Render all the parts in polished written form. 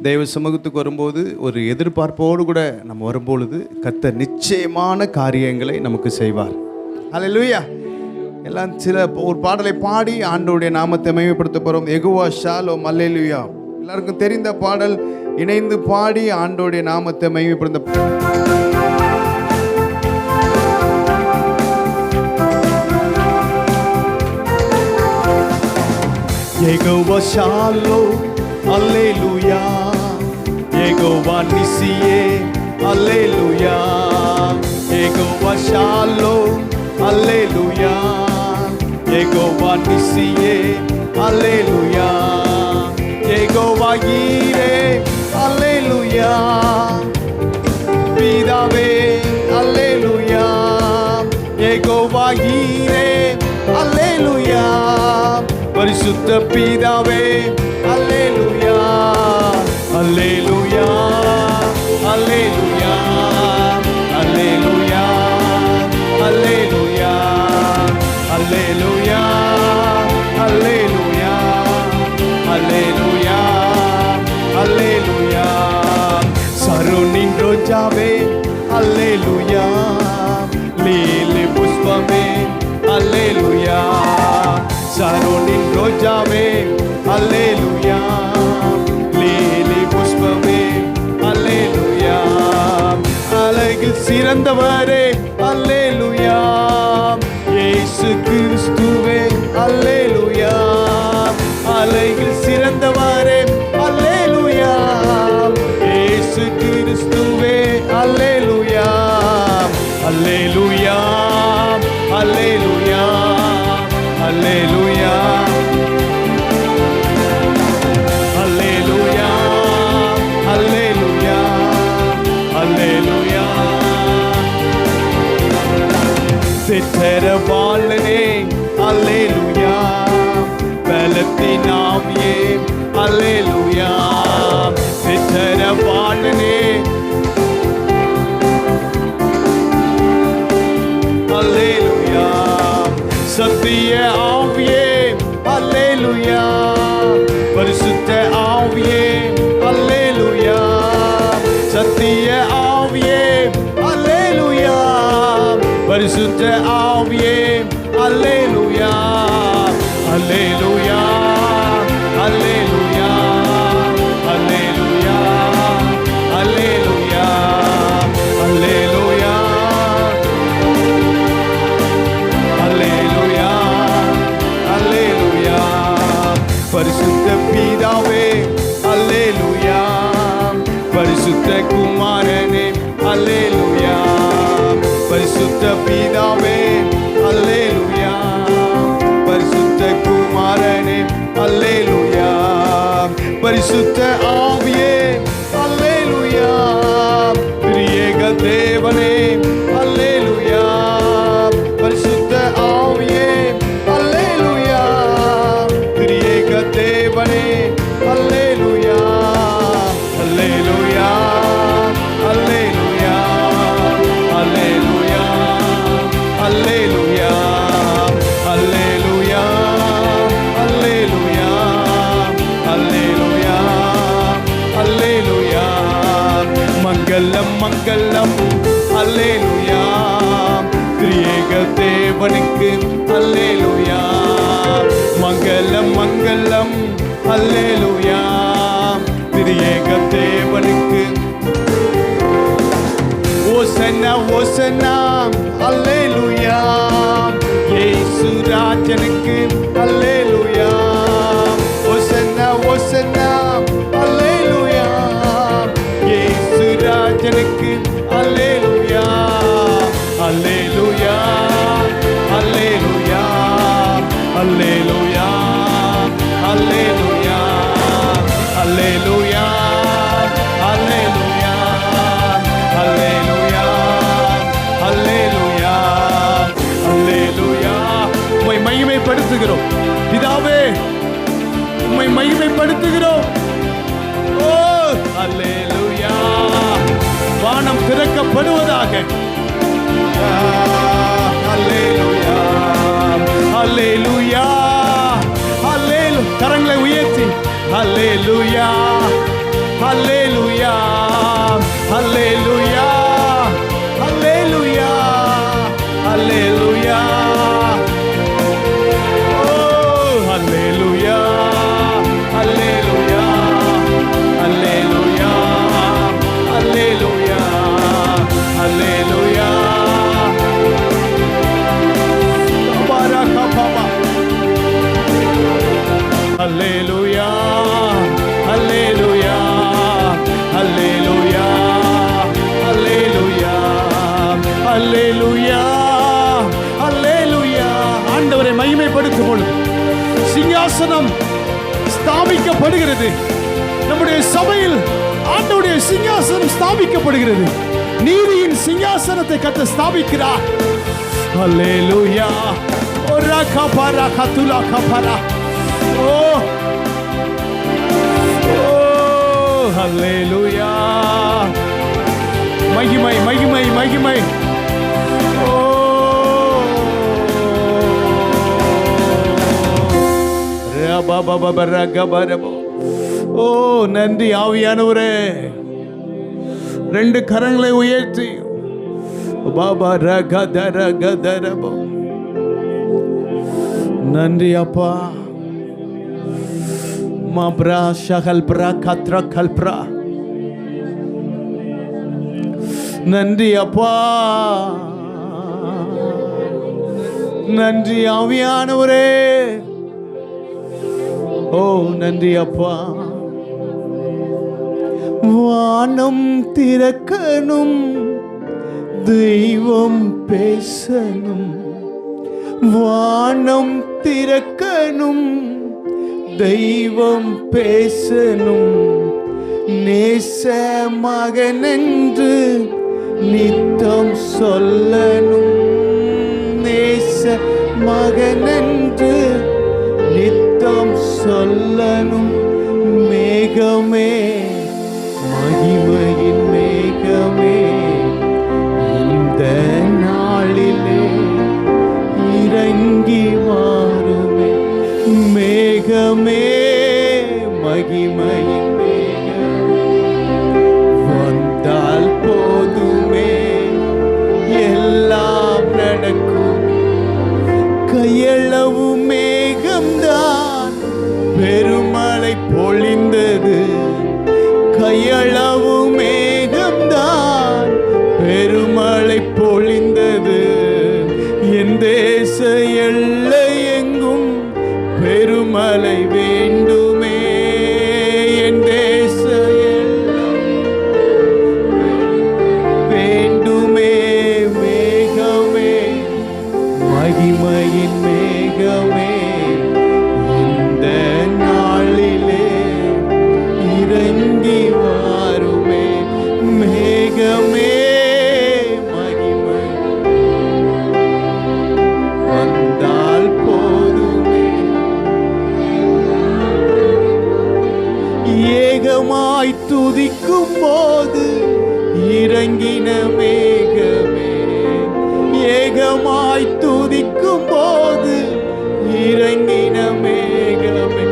தெய்வ சமூகத்துக்கு வரும்போது ஒரு எதிர்பார்ப்போடு கூட நம்ம வரும்பொழுது கர்த்தர் நிச்சயமான காரியங்களை நமக்கு செய்வார். அல்லேலூயா. எல்லாம் ஒரு பாடலை பாடி ஆண்டவருடைய நாமத்தை மகிமைப்படுத்த போகிறோம். யெகோவா ஷாலோம். அல்லேலூயா. எல்லாருக்கும் தெரிந்த பாடல், இணைந்து பாடி ஆண்டவருடைய நாமத்தை மகிமைப்படுத்த. யெகோவா ஷாலோம். அல்லேலூயா. யெகோவா நிசியே. அல்லேலூயா. யெகோவா ஷாலோம். அல்லேலூயா. யெகோவா நிசியே. அல்லேலூயா. யெகோவா ஈரே. அல்லேலூயா. பிதாவே. அல்லேலூயா. யெகோவா ஈரே. அல்லேலூயா. பரிசுத்த பிதாவே. அல்லேலூயா. அல்லேலூயா. அல்லேலூயா. அல்லேலூயா. அல்லேலூயா. அல்லேலூயா. அல்லேலூயா. அல்லேலூயா. அல்லேலூயா. சரோனின் ரோஜாவே. அல்லேலூயா. லீலி புஷ்பமே. அல்லேலூயா. சரோனின் ரோஜாவே. அல்லேலூயா. லீலி புஷ்பமே. அல்லேலூயா. அழகில் சிறந்தவரே. அல்லேலூயா. இயேசு கிறிஸ்துவே. அல்லேலூயா. அழகில் சிறந்தவரே. அல்லேலூயா. இயேசு கிறிஸ்துவே. அல்லேலூயா. அல்லேலூயா. அல்லேலூயா. அல்லேலூயா. அல்லேலூயா. அல்லேலூயா. அல்லேலூயா. சிற்றரவாளனே. அல்லேலூயா. பலத்தின் ஆவியே. அல்லேலூயா. சிற்றரவாளனே. அல்லேலூயா. சத்திய ஆவியே. அல்லேலூயா. பரிசுத்த ஆவியே. அல்லேலூயா. சத்திய ஆவியே. அல்லேலூயா. பரிசுத்த ஆவியே. அல்லேலூயா. அல்லேலூயா. அல்லேலூயா. அல்லேலூயா. அல்லேலூயா. அல்லேலூயா. அல்லேலூயா. அல்லேலூயா. பரிசுத்த பிதாவே. அல்லேலூயா. பரிசுத்த குமாரனே. அல்லேலூயா. பரிசுத்த பிதாவே. அல்லேலூயா. பரிசுத்த குமாரனே. அல்லேலூயா. பரிசுத்த ஆவியே. அல்லேலூயா. திரியேக தேவனே. அல்லேலூயா. பரிசுத்த ஆவியே. அல்லேலூயா. திரியேக தேவனே. அல்லேலூயா. அல்லேலூயா. அல்லேலூயா. அல்லேலூயா. அல்லேலூயா. அல்லேலூயா. அல்லேலூயா. அல்லேலூயா. அல்லேலூயா. மங்களம் மங்களம். அல்லேலூயா. திரியேக தேவனுக்கு. அல்லேலூயா. மங்களம் மங்களம். அல்லேலூயா. திரியேக தேவனுக்கு. ஓசன்னா ஓசன்னா. அல்லேலூயா. இயேசு ராஜனுக்கு. அல்லேலூயா. ஓசன்னா ஓசன்னா. அல்லேலூயா. இயேசு ராஜனுக்கு. அல்லேலூயா. அல்லேலூயா. அல்லேலூயா. அல்லேலூயா. அல்லேலூயா. அல்லேலூயா. அல்லேலூயா. அல்லேலூயா. அல்லேலூயா. அல்லேலூயா. உம்மை மகிமைப்படுத்துகிறோம் பிதாவே. உம்மை மகிமைப்படுத்துகிறோம். ஓ அல்லேலூயா. வானம் திறக்கப்படுவதாக. அல்லேலூயா. அல்லேலூயா. அல்லேலூயா. கரங்களை உயர்த்தி அல்லேலூயா. ஹல்லேலூயா ஹல்லேலூயா ஹல்லேலூயா ஓ ஹல்லேலூயா ஹல்லேலூயா ஹல்லேலூயா ஹல்லேலூயா ஹல்லேலூயா பரகபபா ஹல்லேலூயா ஹல்லேலூயா ஹல்லேலூயா ஹல்லேலூயா ஹல்லேலூயா ஹல்லேலூயா. ஆண்டவரை மகிமைப்படுத்தும் பொழுது சிங்காசனம் ஸ்தாபிக்கப்படுகிறது. நம்முடைய சபையில் ஆண்டவருடைய சிங்காசனம் ஸ்தாபிக்கப்படுகிறது. நீதியின் சிங்காசனத்தை கர்த்தர் ஸ்தாபிக்கிறார். ஹல்லேலூயா ஓரா கபரா கதுலா கபரா ஓ ஹல்லேலூயா மகிமை மகிமை மகிமை ஓ ரபபபரகபரபோ ஓ நன்றி ஆவியானவரே. ரெண்டு கரங்களை உயர்த்தி பாபா ரகதரகதரபோ நன்றி அப்பா. மப்ரா ஷகல்ப்ரா கத்ரா கல்ப்ரா நன்றி அப்பா. நன்றி ஆவியானவரே. ஓ நன்றி அப்பா. வானம் திறக்கணும், தெய்வம் பேசணும். வானம் திறக்கணும், தெய்வம் பேசணும். நேச மகனென்று நித்தம் சொல்லணும். நேச மகனென்று நித்தம் சொல்லணும். மேகமே மகிமையின் மேகமே இந்த நாளிலே இறங்கி வாருமே. மேகமே மகிமையின் மேகமே வந்தால் போதுமே, எல்லாம் நடக்கும். கையளவு மேகம்தான் பெருமழை பொழிந்தது. கையளவு மேகம்தான் பெருமழை பொழிந்தது. என் தேச எல்லை எங்கும் பெருமழை வேண்டுமே. என் தேச எல்லை வேண்டுமே. மேகமே மகிமையின் மேகமே இந்த நாளிலே இறங்கி வாருமே. மேகமே மகிமை வந்தால் போதுமே. ஏகமாய் துதிக்கும் போது இறங்கின மேகமே. ஏகமாய் துதிக்கும் போது இறங்கின மேகமே.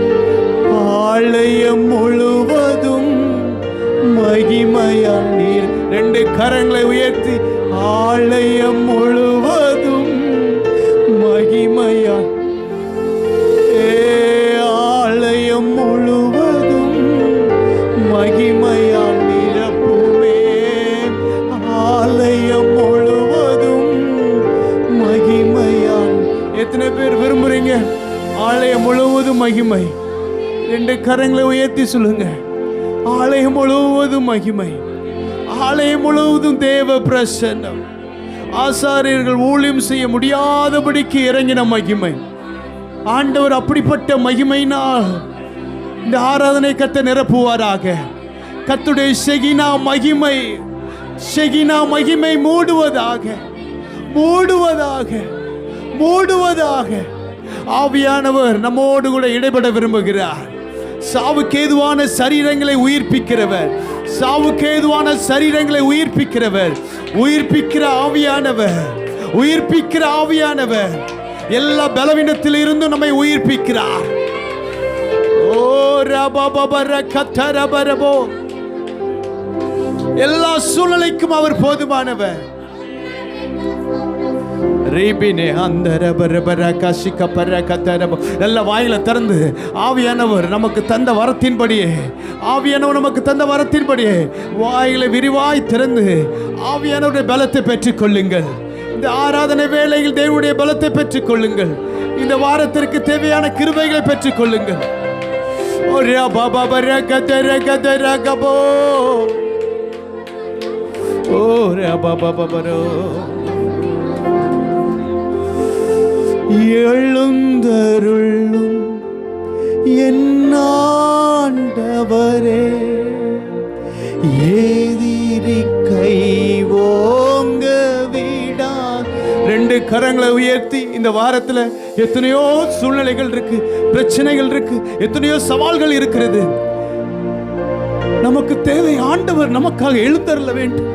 ஆலயம் முழுவதும் மகிமையால் நீர். ரெண்டு கரங்களை உயர்த்தி ஆலயம் முழுவதும் மகிமையால். ஆலயம் முழுவதும் மகிமையால் நிரப்புமே. ஆலயம் முழுவதும் மகிமையால். எத்தனை பேர் விரும்புறீங்க ஆலயம் முழுவதும் மகிமை? ரெண்டு கரங்களை உயர்த்தி சொல்லுங்க. ஆலயம் முழுவதும் மகிமை. ஆலயம் முழுவதும் தேவ பிரசன்னம். ஆசாரியர்கள் ஊழியம் செய்ய முடியாதபடிக்கு இறங்கின மகிமை. ஆண்டவர் அப்படிப்பட்ட மகிமையினால் இந்த ஆராதனை கர்த்தர் நிரப்புவாராக. கர்த்தருடைய ஷெகினா மகிமை, ஷெகினா மகிமை மூடுவதாக, மூடுவதாக, மூடுவதாக. ஆவியானவர் நம்மோடு கூட இடைபட விரும்புகிறார். சாவுக்கேதுவான சரீரங்களை உயிர்ப்பிக்கிறவர், சாவுக்கேதுவான சரீரங்களை உயிர்ப்பிக்கிறவர், உயிர்ப்பிக்கிற ஆவியானவர், உயிர்ப்பிக்கிற ஆவியானவர் எல்லா பலவீனத்தில் இருந்து நம்மை உயிர்ப்பிக்கிறார். ஓ ரபபபர கதரபரபோ எல்லா சூழ்நிலைக்கும் அவர் போதுமானவர். நல்ல வாயில திறந்து ஆவியானவர் நமக்கு தந்த வரத்தின்படியே, ஆவியானவர் நமக்கு தந்த வரத்தின்படியே வாயில விரிவாய் திறந்து ஆவியானவருடைய பலத்தை பெற்றுக் கொள்ளுங்கள். இந்த ஆராதனை வேளையில் தேவனுடைய பலத்தை பெற்றுக் கொள்ளுங்கள். இந்த வாரத்திற்கு தேவையான கிருபைகளை பெற்றுக் கொள்ளுங்கள். எழுந்தருளும் என் ஆண்டவரே, எதிரி கை ஓங்க விடா. ரெண்டு கரங்களை உயர்த்தி இந்த வாரத்தில் எத்தனையோ சூழ்நிலைகள் இருக்கு, பிரச்சனைகள் இருக்கு, எத்தனையோ சவால்கள் இருக்கிறது. நமக்கு தேவை ஆண்டவர் நமக்காக எழுந்தருள வேண்டும்.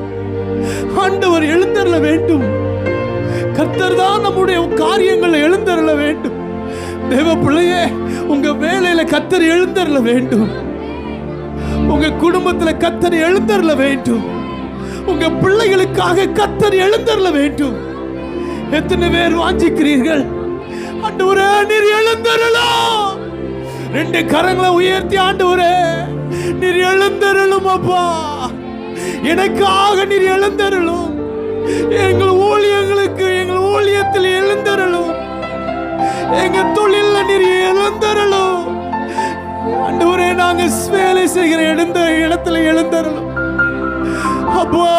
ஆண்டவர் எழுந்தருள வேண்டும். கர்த்தர் தான் நம்முடைய காரியங்களை எழுந்தருள வேண்டும். தேவ பிள்ளையே, உங்க வேலையில கர்த்தர் எழுந்தருள வேண்டும். உங்க குடும்பத்துல கர்த்தர் எழுந்தருள வேண்டும். உங்க பிள்ளைகளுக்காக கர்த்தர் எழுந்தருள வேண்டும். எத்தனை பேர் வாஞ்சிக்கிறீர்கள்? ஆண்டவரே, நீர் எழுந்தருளும். ரெண்டு கரங்களை உயர்த்தி, ஆண்டவரே நீர் எழுந்தருளும் அப்பா, எனக்காக நீர் எழுந்தருளும். எங்கள் ஊழியங்களுக்கு, எங்கள் ஊழியத்தில் எழுந்தருளும். எங்க தொழில நீர் எழுந்தருளும். ஆண்டவரே, நாங்க வேலை செய்கிற இடத்துல எழுந்தருளும் அப்பா,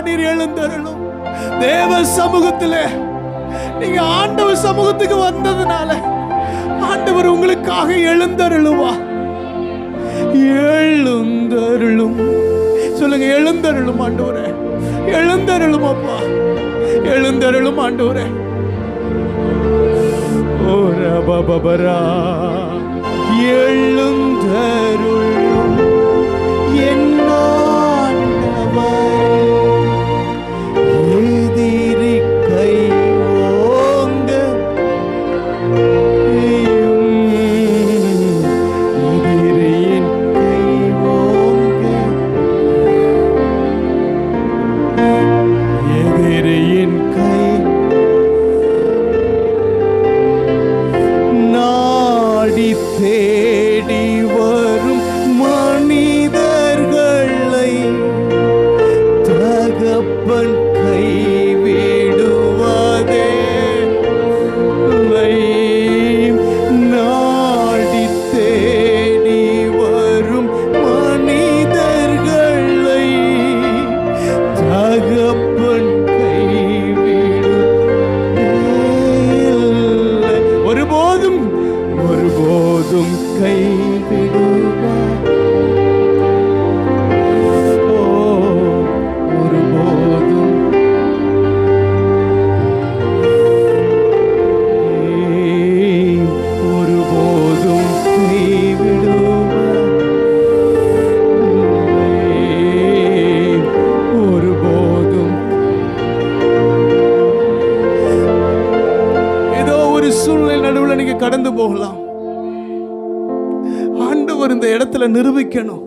நீர் எழுந்தருளும். தேவ சமூகத்தில் நீங்க ஆண்டவர் சமூகத்துக்கு வந்ததுனால ஆண்டவர் உங்களுக்காக எழுந்தருளுவா. எழுந்தருளும் சொல்லுங்க. எழுந்தருளும் ஆண்டவரே, எழுந்தருளும் அப்பா, எழுந்தருளும் ஆண்டவரே. ஓ ரபபரா, எழுந்தருளும் என் ஆண்டவரே, எதிரி கை ஓங்க எதிரியின் கை ஓங்க, எதிரியின் கை நாடி தேடி வரும் மனிதர்களை தகப்பன் கை விடுவதே நாடி தேடி வரும் மனிதர்களை தகப்பன் கை விடுவதில்லை. ஒருபோதும் ஒருபோதும் கை விடுவார். ஓ, ஒருபோதும் ஒருபோதும் கை விடுவார். ஒருபோதும் ஏதோ ஒரு சூழ்நிலை நடுவில் நீங்க கடந்து போகலாம். ஆண்டவர் இந்த இடத்துல நிரூபிக்கணும்.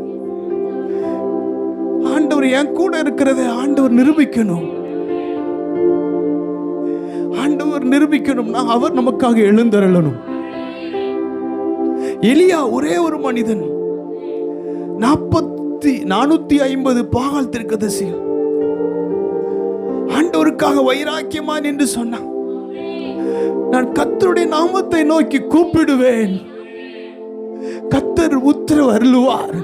ஆண்டவர் என் கூட இருக்கிறத ஆண்டவர் நிரூபிக்கணும். ஆண்டவர் நிரூபிக்கணும்னா அவர் நமக்காக எழுந்தருளணும். எலியா ஒரே ஒரு மனிதன், 450 பாகால் தீர்க்கதரிசி ஆண்டவருக்காக வைராக்கியமா என்று சொன்னான். நான் கர்த்தருடைய நாமத்தை நோக்கி கூப்பிடுவேன், கர்த்தர் உத்தரவு அருளுவார்.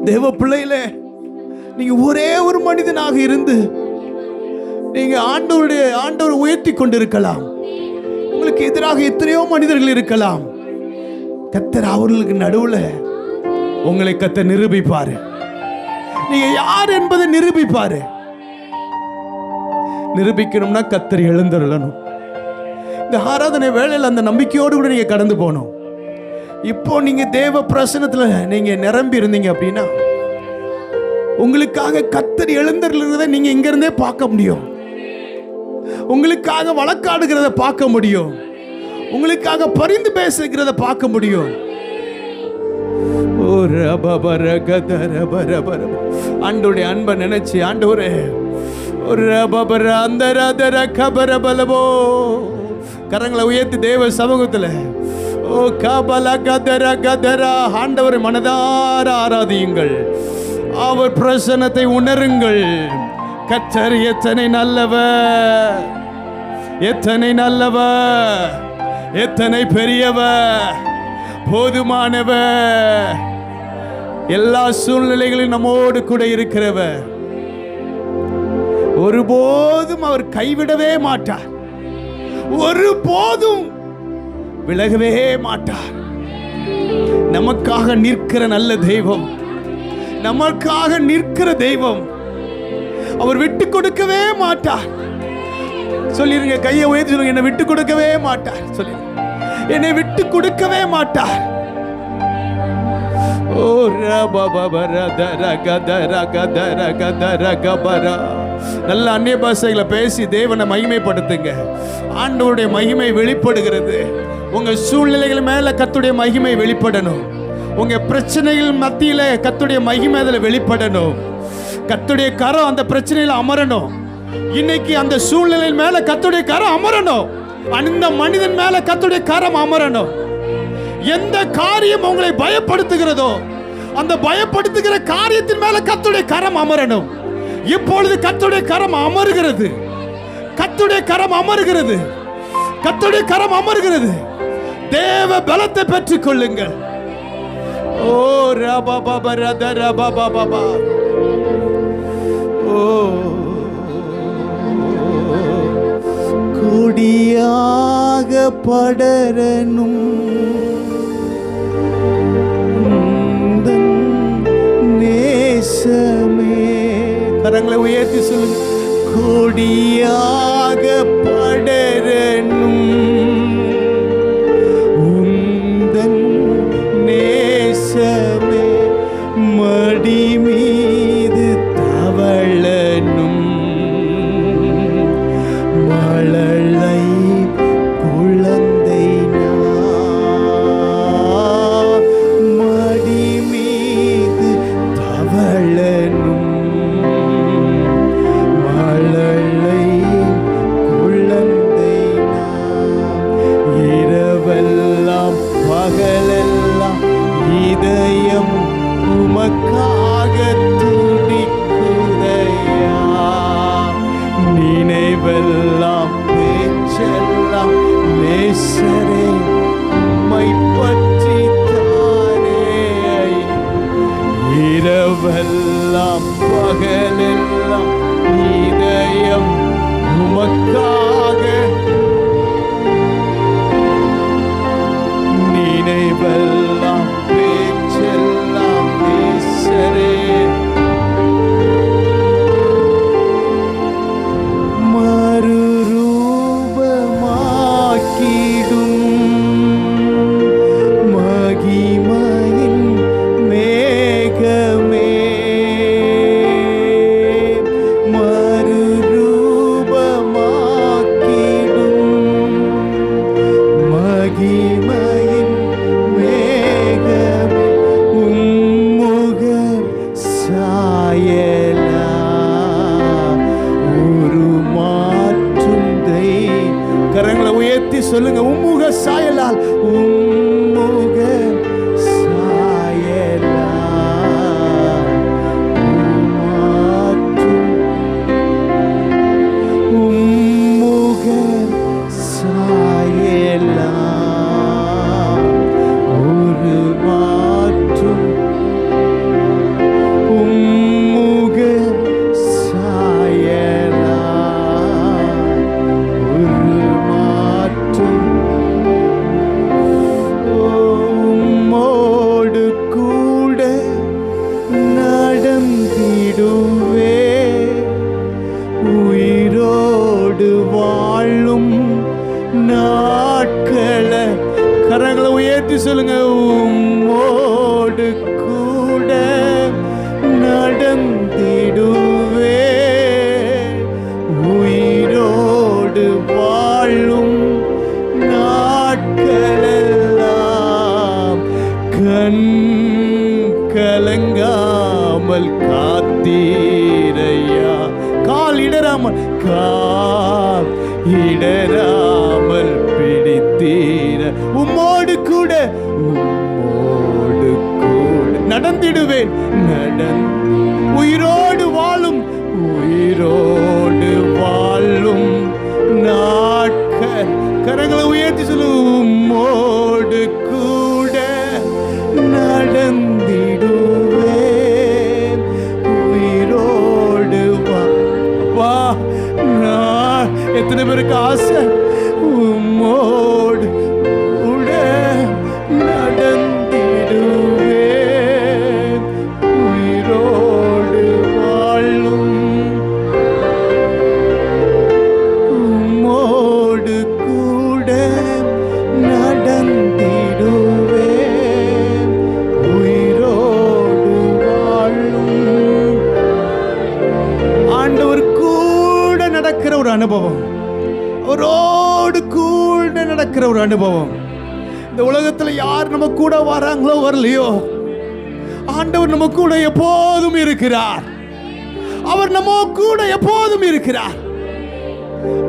தேவ பிள்ளைகளே, நீங்க ஒரே ஒரு மனிதனாக இருந்து நீங்க ஆண்டவர் உயர்த்தி கொண்டிருக்கலாம். உங்களுக்கு எதிராக எத்தனையோ மனிதர்கள் இருக்கலாம். கர்த்தர் அவர்களுக்கு நடுவுல உங்களை கர்த்தர் நிரூபிப்பாரு. நீங்க யார் என்பதை நிரூபிப்பாரு. நிரூபிக்கணும்னா கர்த்தர் எழுந்தருளணும். இந்த ஆராதனை வேளையில் அந்த நம்பிக்கையோடு கூட நீங்க கடந்து போகணும். இப்போ நீங்க தேவ பிரசன்னத்துல நீங்க நிரம்பி இருந்தீங்க அப்படின்னா உங்களுக்காக கர்த்தர் எழுந்தருளதை நீங்க இங்க இருந்தே பார்க்க முடியும். உங்களுக்காக வழக்காடுகிறத பார்க்க முடியும். உங்களுக்காக பரிந்து பேசுகிறத பார்க்க முடியும். ஆண்டோடைய அன்பை நினைச்சு ஆண்டவரே கரங்களை உயர்த்தி தேவ சமூகத்தில் ஓ கபல கதர கதரா ஆண்டவரை மனதார ஆராதியுங்கள். அவர் பிரசன்னத்தை உணருங்கள். கர்த்தர் எத்தனை நல்லவர், எத்தனை நல்லவர், எத்தனை பெரியவர், போதுமானவர், எல்லா சூழ்நிலைகளிலும் நம்மோடு கூட இருக்கிறவர். ஒருபோதும் அவர் கைவிடவே மாட்டார், ஒருபோதும் விலகவே மாட்டார். நமக்காக நிற்கிற நல்ல தெய்வம், நமக்காக நிற்கிற தெய்வம். அவர் விட்டு கொடுக்கவே மாட்டார். சொல்லிருங்க, கையை உயர்த்தி சொல்லுங்க, என்னை விட்டு கொடுக்கவே மாட்டார். சொல்லி, என்னை விட்டு கொடுக்கவே மாட்டார். ஓ நல்ல அந்நிய பாஷைகளை பேசி தேவனை மகிமைப்படுத்துங்க. ஆண்டவருடைய மகிமை வெளிப்படுகிறது. உங்க சூழ்நிலைகள் மேல கர்த்தருடைய மகிமை வெளிப்படணும். உங்க பிரச்சனைகள் மத்தியில கர்த்தருடைய மகிமை அதில் வெளிப்படணும். கர்த்தருடைய கரம் அந்த பிரச்சனையில அமரணும். இன்னைக்கு அந்த சூழ்நிலையில் மேல கர்த்தருடைய கரம் அமரணும். அந்த மனிதன் மேல கர்த்தருடைய கரம் அமரணும். எந்த காரியம் உங்களை பயப்படுத்துகிறதோ அந்த பயப்படுத்துகிற காரியத்தின் மேல கர்த்தருடைய கரம் அமரணும். இப்பொழுது கர்த்தருடைய கரம் அமருகிறது. கர்த்தருடைய கரம் அமருகிறது. கர்த்தருடைய கரம் அமருகிறது. தேவ பலத்தை பெற்றுக் கொள்ளுங்கள். ஓ ரபபப ரத ரபபப ஓ கொடியாக படரனும் நேசமே. கரங்களை உயர்த்தி சொல்லுங்க. கொடியாக படரனும் உந்தன் நேசமே. மடி மீது தவழனும் மழலை குழந்தை மடி மீது தவழனும் மழலை குழந்தை இரவெல்லாம் பகலெல்லாம் இதயம் உமக்காக துடிக்குதையா. நினைவெல்லாம் பேச்செல்லாம் நேசரே உம்மை பற்றி தானே. இரவெல்லாம் பகலெல்லாம் இதயம் உமக்காக நினைவெல்லாம் பேச்செல்லாம் நேசரே. மறுரூபமாக்கிடும் மகிமையின் மேகமே. மறுரூபமாக்கிடும் மகிமையின் மேகமே. உம்முக சாயலா உருமாற்றும் தெய்வம். கரங்களை உயர்த்தி சொல்லுங்க. உம்முக சாயலால் உம்முக சாயலா உருமாற்றும் உம்முக சாயலா உருமாற்றும் உம்முக சாயலா உருமாற்றும். உம்மோடு கூட நடந்திடுவே. உயிரோடு வாழும் நாட்களை கரங்களை உயர்த்தி சொல்லுங்க. உம்மோடு கூட நடந்திடுவே. உயிரோடு வாழும் நாட்களெல்லாம் கண் இடராமல் காத்தீரையா. கால் இடராமல் பிடித்தீர. உம்மோடு கூட நடந்திடுவேன். உயிரோடு வாழும் நாட்கள். கரங்களை உயர்த்தி சொல்லு. உம்மோடு கூட நடந்திடுவேன். உயிரோடு வா. எத்தனை பேருக்கு ஆசை? உம்மோடு கூட நடந்திடுவேன். உயிரோடு வாழும் உம்மோடு கூட நடந்திடுவேன். உயிரோடு வாழும். ஆண்டவர் கூட நடக்கிற ஒரு அனுபவம், அவரோடு கூட நடக்கிற ஒரு அனுபவம். இந்த உலகத்துல யார் நம்ம கூட வராங்களோ வரலையோ, ஆண்டவர் நம்ம கூட எப்போதும் இருக்கிறார். அவர் நம்ம கூட எப்போதும் இருக்கிறார்.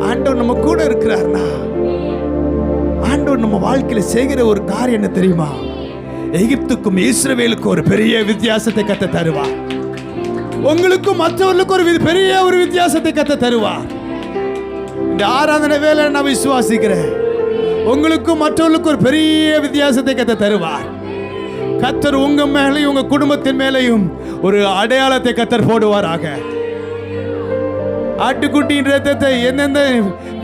ஆண்டவர் நம்ம கூட இருக்கிறார்னா ஆண்டவர் நம்ம வாழ்க்கையில செய்கிற ஒரு காரியம் என்ன தெரியுமா? எகிப்துக்கும் இஸ்ரவேலுக்கும் ஒரு பெரிய வித்தியாசத்தை கத்த தருவார். உங்களுக்கும் மற்றவர்களுக்கும் ஒரு பெரிய ஒரு வித்தியாசத்தை கத்த தருவார். இந்த ஆராதனை வேலை நான் விசுவாசிக்கிறேன். உங்களுக்கும் மற்றவர்களுக்கும் ஒரு பெரிய வித்தியாசத்தை கத்த தருவார். கத்தர் உங்க மேலையும் உங்க குடும்பத்தின் மேலையும் ஒரு அடையாளத்தை கத்தர் போடுவாராக. ஆட்டுக்குட்டியின் ரத்தத்தை எந்தெந்த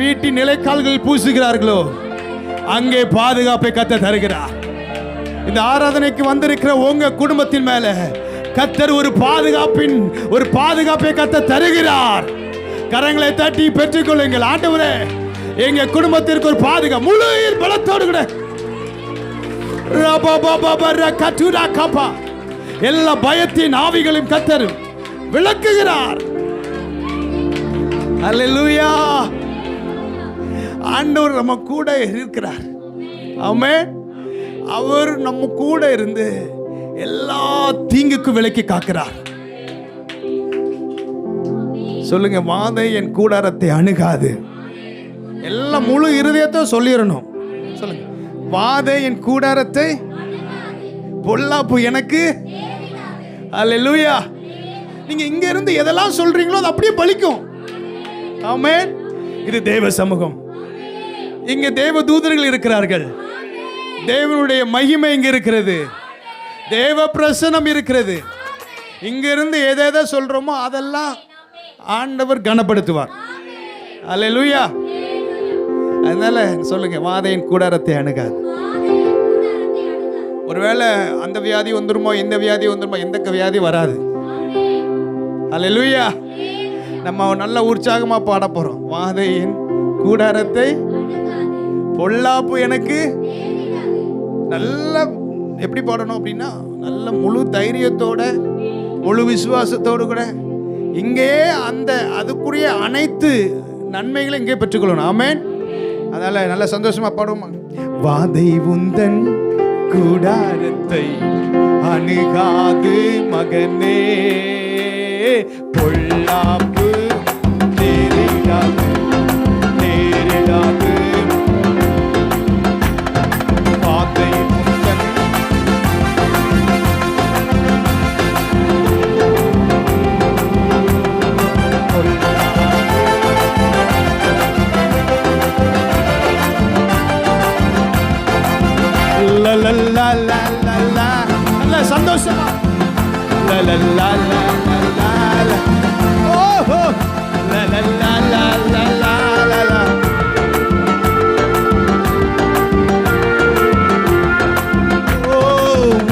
வீட்டின் நிலைக்கால்கள் பூசுகிறார்களோ அங்கே பாதுகாப்பை கத்தர் தருகிறார். இந்த ஆராதனைக்கு வந்திருக்கிற உங்க குடும்பத்தின் மேல கத்தர் ஒரு பாதுகாப்பை கத்தர் தருகிறார். கரங்களை தட்டி பெற்றுக்கொள்ளுங்கள். ஆண்டவரே, எங்க குடும்பத்திற்கு ஒரு பாதுகாப்பு முழு பலத்தோடு கூட எல்லா பயத்தின் ஆவிகளையும் கத்தர் விளக்குகிறார். அல்லேலூயா. ஆண்டவர் நம்ம கூட இருக்கிறார். ஆமென். அவர் நம்ம கூட இருந்து எல்லா தீங்குக்கும் விலக்கி காக்கிறார். சொல்லுங்க, வாதை என் கூடாரத்தை அணுகாது. எல்லாம் முழு இருதயத்தை சொல்லிடணும். சொல்லுங்க, வாதை என் கூடாரத்தை, பொல்லாப்பு எனக்கு. அல்லேலூயா. நீங்க இங்க இருந்து எதெல்லாம் சொல்றீங்களோ அது அப்படியே பலிக்கும். ஆமென். இது தேவ சமூகம். இங்க தேவ தூதர்கள் இருக்கிறார்கள். தேவனுடைய மகிமை இங்க இருக்கிறது. தேவ பிரசன்னம் இருக்கிறது. இங்க இருந்து எதை சொல்றோமோ அதெல்லாம் ஆண்டவர் கனப்படுத்துவார். அல்லேலூயா. அதனால சொல்லுங்க, வாதையின் கூடாரத்தை அணுகாது. ஒருவேளை அந்த வியாதி வந்துருமோ, இந்த வியாதி வந்துருமோ, எந்த வியாதி வராது. அல்லேலூயா. நம்ம நல்ல உற்சாகமா பாட போறோம். வாதையின் கூடாரத்தை, பொல்லாப்பு எனக்கு. நல்ல எப்படி பாடணும் அப்படின்னா, நல்ல முழு தைரியத்தோட முழு விசுவாசத்தோடு கூட இங்கே அதுக்குரிய அனைத்து நன்மைகளை இங்கே பெற்றுக்கொள்ளணும். ஆமென். அதனால நல்ல சந்தோஷமா பாடுவோம். வாதை உந்தன் கூடாரத்தை அணுகாது மகனே, பொல்லாப்பு நேரிடாது வாதை உந்தன் நல்ல சந்தோஷமா ஓஹோ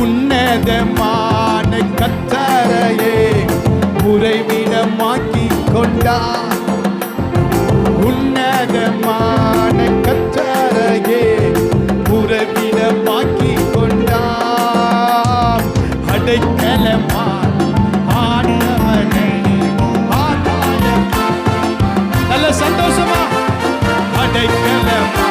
உன்னதமான கத்தரையே உறைவிடமாக்கி கொண்டார். உன்னதமான கத்தரையே உறவிடமாக்கி கொண்டார். அடைக்கலமா ஆண்டவனே, நல்ல சந்தோஷமா அடைக்கலமா.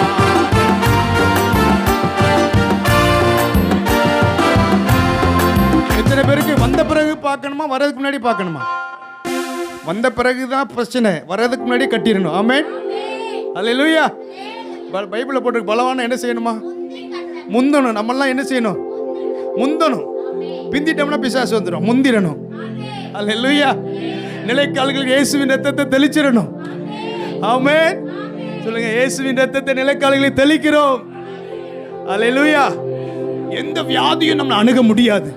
எத்தனை பேருக்கு வந்த பிறகு பார்க்கணுமா, வர்றதுக்கு முன்னாடி பார்க்கணுமா? வந்த பிறகுதான் பிரச்சனை, வர்றதுக்கு முன்னாடி கட்டிடணும். ஆமென். அல்லேலூயா. பைபிளில் போட்டு பலவான என்ன செய்யணுமா? முந்தணும். நம்மெல்லாம் என்ன செய்யணும்? முந்தணும். பிந்திட்டோம்னா பிசாசு வந்துடும். முந்திரணும். அல்லேலூயா. நிலைக்கால்களுக்கு இயேசுவின் ரத்தத்தை தெளிச்சிடணும். ஆமென். சொல்லுங்க, இயேசுவின் ரத்தத்தை நிலைக்கால்களில் தெளிக்கிறோம். அல்லேலூயா. எந்த வியாதியும் நம்மளை அணுக முடியாது.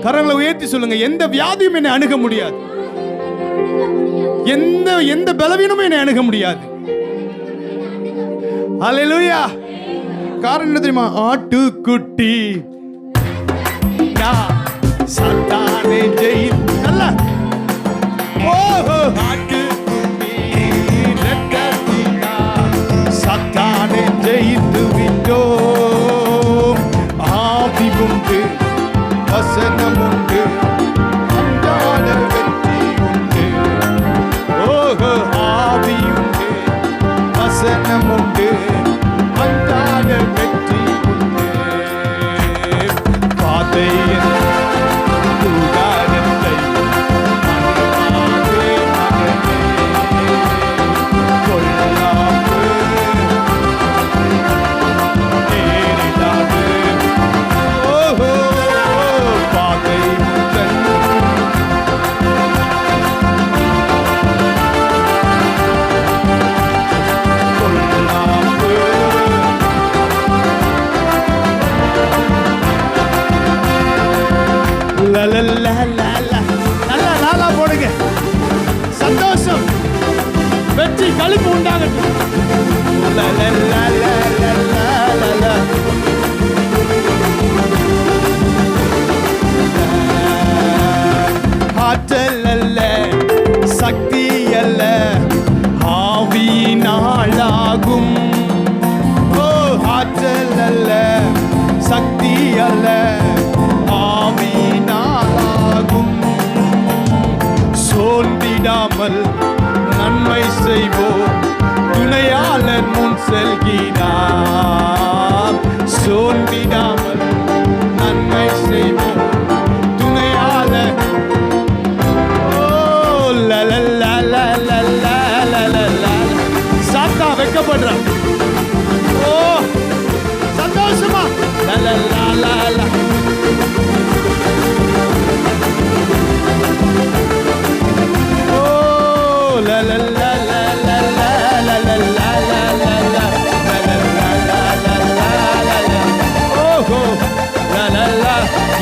கரங்களை உயர்த்தி சொல்லுங்க, எந்த வியாதியும் என்னை அணுக முடியாது. எந்த பலவீனமும் என்னை அணுக முடியாது. அல்லேலூயா. காரணம் என்ன தெரியுமா? ஆட்டுக்குட்டி சாத்தானை ஜெயித்தல்ல. ஓஹோ, ஆட்டுக்குட்டி ரத்தத்தினால் சாத்தானை ஜெயித்து விட்டோம். ஆவி உண்டு, வசனம் உண்டு, அன்றாட வெற்றி உண்டு. ஓஹோ, ஆவி உண்டு, வசனம் உண்டு, அன்றாட வெற்றி உண்டு. பாதையின் கூடாரத்தை மனமாகவே மகனே கொள்ளாப்பு நேரிடாது. ஓஹோ, பாதை முதல் கொள்ளாப்பு. நல்லா லாலா போடுங்க. சந்தோஷம், வெற்றி, களிப்பு உண்டாகட்டும். ஆற்றல் அல்ல, சக்தி அல்ல, ஆவியினாலாகும். ஓ, ஆற்றல் அல்ல, சக்தி அல்ல, ஆவியினாலாகும். சோர்ந்திடாமல் நன்மை செய்வோம், துணையாளர் முன் செல்கிறார். சோர்ந்திடாமல் நன்மை செய்வோம், துணையாளர். ஓ, சாத்தா வெட்கப்படுறான். ஓ, சந்தோஷமா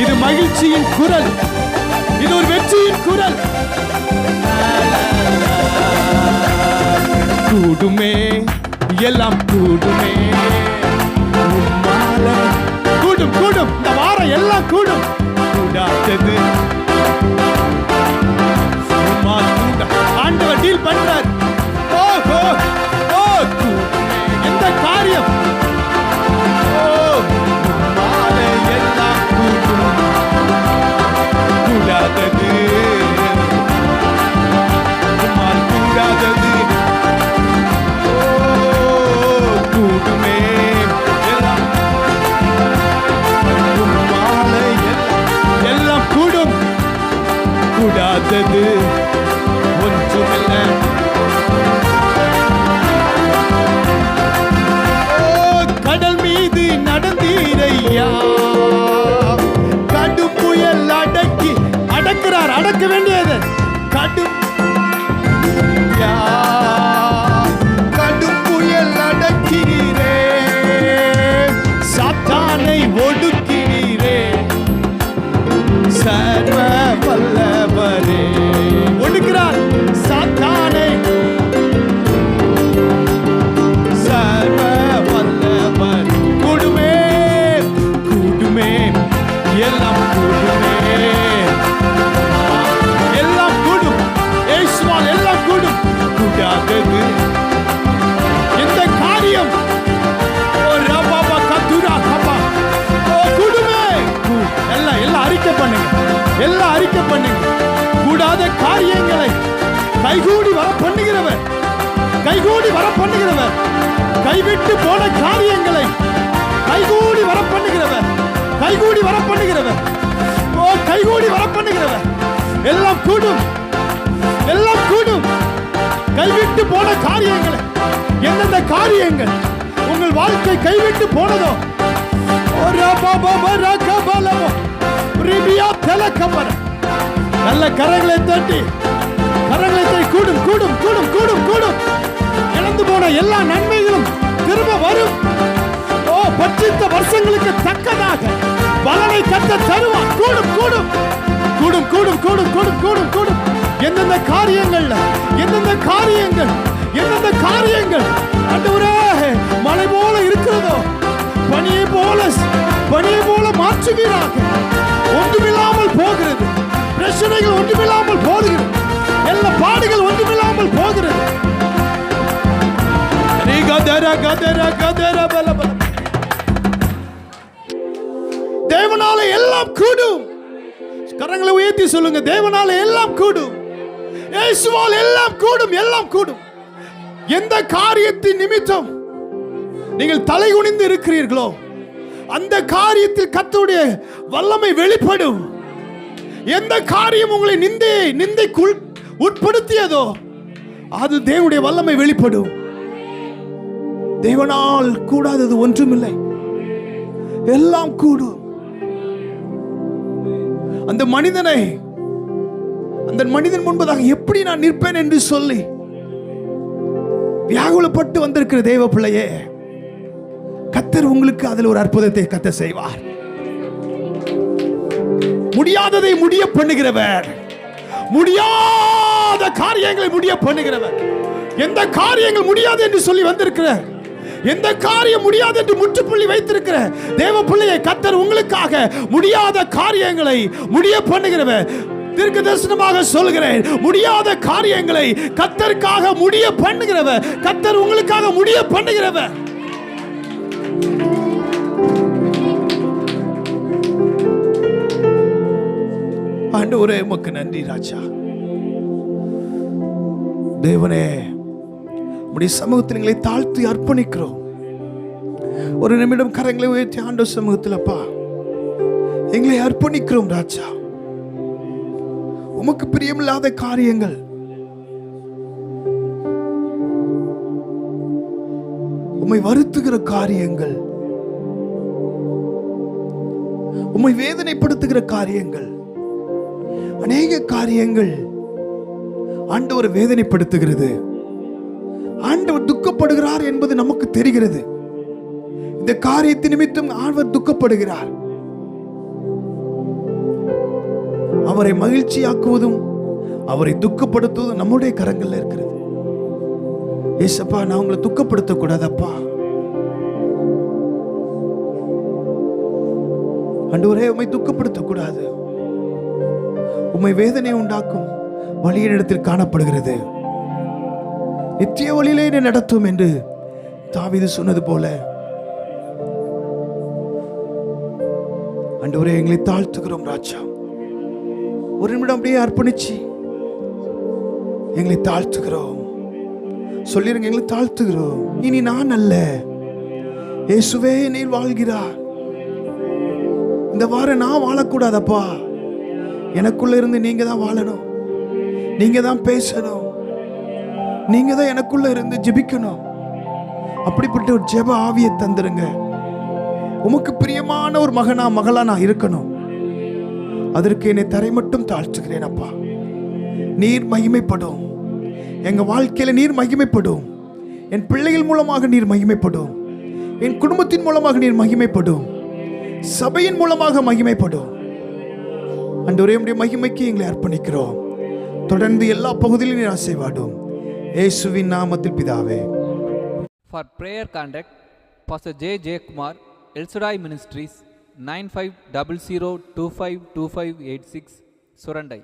இது மகிழ்ச்சியின் குரல், இது ஒரு வெற்றியின் குரல். கூடுமே, எல்லாம் கூடுமே, கூடும் கூடும், இந்த வாரம் எல்லாம் கூடும். கூடாதது ஆண்டவர் டீல் பண்றார். ஓஹோ, ஓ, எந்த காரியம் எல்லாம் கூடும். கூடாதது கூடாதது. ஓ, கூடுமே, எல்லாம் எல்லாம் கூடும். கூடாதது ஒன்றுமில்ல. கடல் மீது நடந்தீரையா, கடும் புயல் அடக்கிறார். அடக்க வேண்டியது கடும் புயல் அடக்கிறீரே, சாத்தானை ஒடுக்கிறீரே. சர்வ வல்லவரே ஒடுக்கிறார் சாத்தானை. சர்வ வல்லவர். கூடுமே, கூடுமே, எல்லாம் கூடுமே, எல்லாம் கூடும். ஏசுவால் எல்லாம் கூடும். கூடாதது எந்த காரியம்? கூடுமே. எல்லாம் அறிக்கை பண்ணுங்க, எல்லாம் அறிக்கை பண்ணுங்க. கூடாத காரியங்களை கைகூடி வர பண்ணுகிறவர், கைகூடி வர பண்ணுகிறவர். கைவிட்டு போன காரியங்களை கைகூடி வர பண்ணுகிறவர், கைகூடி வர பண்ணுகிறவர். ஓ, கைகூடி வர பண்ணுகிறவர். எல்லாம் கூடும், எல்லாம் கூடும். கைவிட்டு போன காரியங்களை, எந்தெந்த காரியங்கள் உங்கள் வாழ்க்கை கைவிட்டு போனதோ, நல்ல கரங்களை தட்டி, கரங்களை தட்டி, கூடும் கூடும் கூடும் கூடும் கூடும். இழந்து போன எல்லா நன்மைகளும் திரும்ப வரும். ஓ, பட்சித்த வருஷங்களுக்கு தக்கதாக பலனை கத்த தருவான். கூடும் கூடும் கூடும் கூடும் கூடும் கூடும் கூடும் கூடும். எந்தெந்த காரியங்கள்ல, எந்தெந்த காரியங்கள், எந்தெந்த காரியங்கள் ஆண்டவரே மலை போல இருக்கிறதோ, பனியை போல மாற்றுவீராக. ஒன்றுமில்லாமல் போகிறது, பிரச்சனைகள் ஒன்றுமில்லாமல் போகிறது, எல்லா பாடுகள் ஒன்றுமில்லாமல் போகிறது. தேவனால எல்லாம் கூடும். கரங்களை உயர்த்தி சொல்லுங்க, தேவனால எல்லாம் கூடும், இயேசுவால் எல்லாம் கூடும், எல்லாம் கூடும். எந்த காரியத்தின் நிமித்தம் நீங்கள் தலை குனிந்து இருக்கிறீர்களோ, அந்த காரியத்தில் கர்த்தருடைய வல்லமை வெளிப்படும். எந்த காரியம் உங்களை நிந்தைக்கு உட்படுத்தியதோ, அது தேவனுடைய வல்லமை வெளிப்படும். தேவனால் கூடாதது ஒன்றுமில்லை, எல்லாம் கூடும். அந்த மனிதன் முன்பதாக எப்படி நான் நிற்பேன் என்று சொல்லி வியாகுலப்பட்டு வந்திருக்கிற தேவ பிள்ளையே, கர்த்தர் உங்களுக்கு அதில் ஒரு அற்புதத்தை கர்த்தர் செய்வார். முடியாததை முடிய பண்ணுகிறவர், முடியாத காரியங்களை முடிய பண்ணுகிறவர். எந்த காரியங்கள் முடியாது என்று சொல்லி வந்திருக்கிற, எந்த காரியம் முடியாது என்று முற்றுப்புள்ளி வைத்திருக்கிற தேவ பிள்ளையை கர்த்தர் உங்களுக்காக முடியாத காரியங்களை முடிய பண்ணுகிறவர். தீர்க்க தரிசனமாக சொல்கிறேன், முடியாத காரியங்களை கர்த்தருக்காக முடிய பண்ணுகிறவர், கர்த்தர் உங்களுக்காக முடிய பண்ணுகிறவர். ஆண்டவரே உமக்கு நன்றி ராஜா. தேவனே, உம்முடைய சமூகத்தில் எங்களை தாழ்த்தி அர்ப்பணிக்கிறோம். ஒரு நிமிடம் கரங்களை உயர்த்தி ஆண்டவர் சமூகத்தில் அப்பா எங்களை அர்ப்பணிக்கிறோம் ராஜா. உமக்கு பிரியமில்லாத காரியங்கள், உம்மை வருத்துகிற காரியங்கள், உம்மை வேதனைப்படுத்துகிற காரியங்கள், அநேக காரியங்கள் ஆண்டவர் வேதனைப்படுத்துகிறது. ஆண்டவர் துக்கப்படுகிறார் என்பது நமக்கு தெரிகிறது. இந்த காரியத்தின் நிமித்தம் ஆண்டவர் துக்கப்படுகிறார். அவரை மகிழ்ச்சியாக்குவதும் அவரை துக்கப்படுத்துவதும் நம்முடைய கரங்கள்ல இருக்கிறது. ஏசப்பா, நான் உங்களை துக்கப்படுத்த கூடாதப்பா. ஆண்டவரே, உம்மை துக்கப்படுத்த கூடாது. உம்மை வேதனை உண்டாக்கும் வழியினிடத்தில் காணப்படுகிறது. நித்திய வழியிலே என்னை நடத்தும் என்று தாவீது சொன்னது போல ஆண்டவரே எங்களை தாழ்த்துகிறோம் ராஜா. ஒரு நிமிடம் அப்படியே அர்ப்பணிச்சு எங்களை தாழ்த்துகிறோம். சொல்லிருங்க, எங்களை தாழ்த்துகிறோம். இனி நான் அல்ல, இயேசுவே நீர் வாழ்கிறார். இந்த வாரம் நான் வாழக்கூடாதப்பா. எனக்குள்ள இருந்து நீங்க தான் வாழணும், நீங்க தான் பேசணும், நீங்க தான் எனக்குள்ள இருந்து ஜெபிக்கணும். அப்படிப்பட்ட ஒரு ஜெப ஆவியை தந்துருங்க. உமக்கு பிரியமான ஒரு மகனா மகளா நான் இருக்கணும். அதற்கு என்னை தரை மட்டும் தாழ்த்துகிறேன் அப்பா. நீர் மகிமைப்படும், எங்க வாழ்க்கையில நீர் மகிமைப்படும், என் பிள்ளைகள் மூலமாக நீர் மகிமைப்படும், என் குடும்பத்தின் மூலமாக நீர் மகிமைப்படும், சபையின் மூலமாக மகிமைப்படும். ஆண்டவரே, உம்முடைய மகிமைக்கு எங்களை அர்ப்பணிக்கிறோம். தொடர்ந்து எல்லா பகுதியிலும் நீர் ஆசீர்வாடும். இயேசுவின் நாமத்தில் பிதாவே. For prayer contact Pastor J. Kumar, El Shaddai Ministries, 9500252586, Surandai.